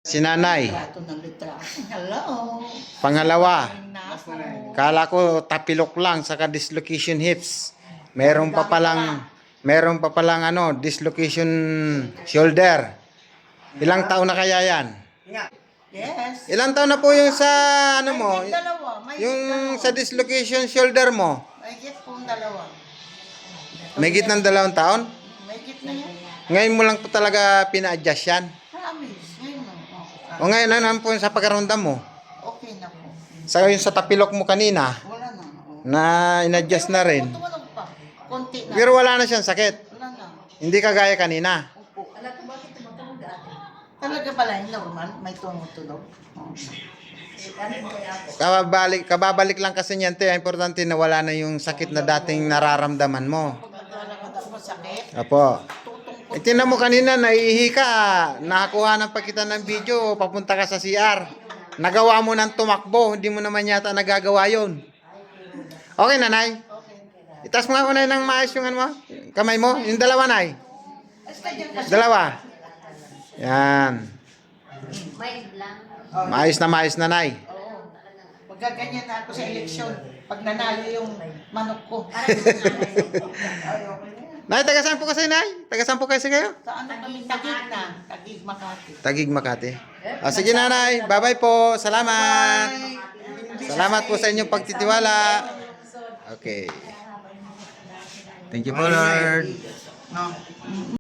Si nanay. Litrato ng litrato. Hello. Pangalawa, Nako. kala ko tapilok lang saka dislocation hips. Meron pa palang ano, dislocation shoulder. Ilang taon na kaya yan? Yes. Ilang taon na po yung sa ano mo? May dalawa. May Yung dalawa. sa dislocation shoulder mo? May pong dalawa. May gitnang 2 taon? May na yan. Ngayon mo lang po talaga pina-adjust yan? Promise. Ngayon mo. O ngayon, ano po yung sa pagkaramdam mo? Okay na po. Sa yung sa tapilok mo kanina, Wala na. Oh. na in-adjust na rin. Tumunog pa. Konti na. Pero wala na siyang sakit. Wala na. Hindi kagaya kanina. Opo. Talaga pala, normal. May tumutunog. Oh. Kababalik lang kasi niyan, te. Importante na wala na yung sakit na dating nararamdaman mo. Pag naglalakad ako masakit, Apo. tutungkot. Tingnan mo kanina, naihi ka. Nakakuha ng pakita ng video, papunta ka sa CR. Nagawa mo ng tumakbo, hindi mo naman yata nagagawa yon. Okay, nanay? Okay. Itas mo nga unay ng maayos yung ano mo, kamay mo. Yung dalawa, nay. Dalawa. Yan. Maayos na, nay. Oo. Magaganyan na ako sa eleksyon. Pag nanalo yung manok ko. Nay, taga saan po kasi, nay? Taga saan po kasi kayo? Sa ano kami? Tagig na. Tagig Makati. Tagig, Makati. Sige, nanay. Bye-bye po. Salamat. Salamat po sa inyong pagtitiwala. Okay. Thank you po, Lord. No.